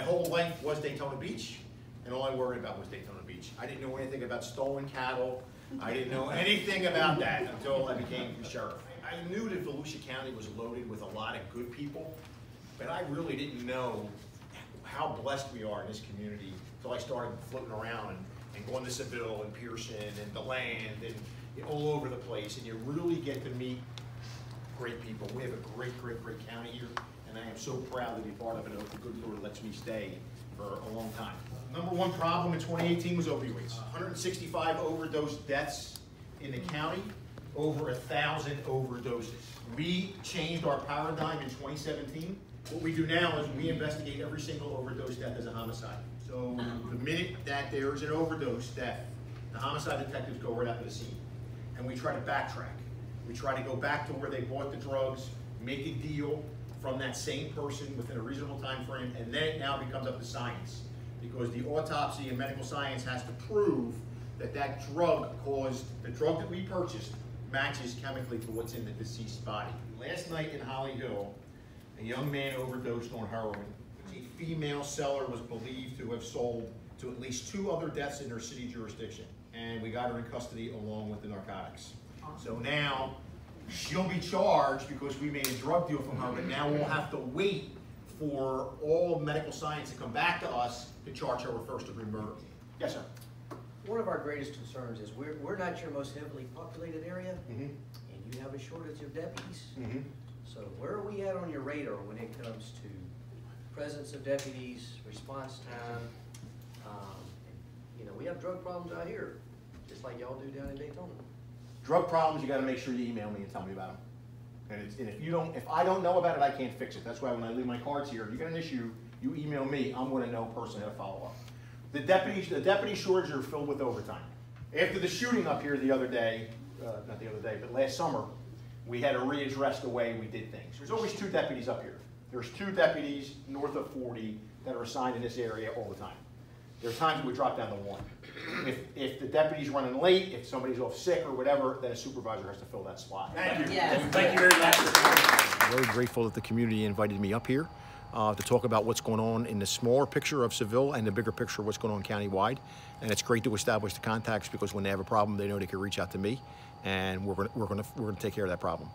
whole life was Daytona Beach, and all I worried about was Daytona Beach. I didn't know anything about stolen cattle. I didn't know anything about that until I became sheriff. I knew that Volusia County was loaded with a lot of good people, but I really didn't know how blessed we are in this community until I started floating around and going to Seville and Pearson and DeLand and all over the place, and you really get to meet great people. We have a great, great, great county here, and I am so proud to be part of it. I hope the good Lord lets me stay for a long time. Number one problem in 2018 was opioids. 165 overdose deaths in the county, over 1,000 overdoses. We changed our paradigm in 2017. What we do now is we investigate every single overdose death as a homicide. So the minute that there's an overdose death, the homicide detectives go right out to the scene. And we try to backtrack. We try to go back to where they bought the drugs, make a deal from that same person within a reasonable time frame, and then it now becomes up to science. Because the autopsy and medical science has to prove that that drug caused, the drug that we purchased matches chemically to what's in the deceased body. Last night in Holly Hill, a young man overdosed on heroin. A female seller was believed to have sold to at least 2 other deaths in her city jurisdiction. And we got her in custody along with the narcotics. So now she'll be charged because we made a drug deal from her, but now we'll have to wait for all medical science to come back to us to charge her with first-degree murder. Yes, sir. One of our greatest concerns is we're not your most heavily populated area, and you have a shortage of deputies. So where are we at on your radar when it comes to presence of deputies, response time? You know, we have drug problems out here, just like y'all do down in Daytona. Drug problems, you got to make sure you email me and tell me about them. And if I don't know about it, I can't fix it. That's why when I leave my cards here, if you get an issue, you email me. I'm going to know personally how to follow up. The deputy shortages are filled with overtime. After the shooting up here the other day, not the other day, but last summer, we had to readdress the way we did things. There's always 2 deputies up here. There's 2 deputies north of 40 that are assigned in this area all the time. There are times we would drop down to 1. If the deputy's running late, if somebody's off sick or whatever, then a supervisor has to fill that slot. Thank you. Yes. Thank you very much. I'm very grateful that the community invited me up here to talk about what's going on in the smaller picture of Seville and the bigger picture of what's going on countywide. And it's great to establish the contacts because when they have a problem, they know they can reach out to me, and we're going to take care of that problem.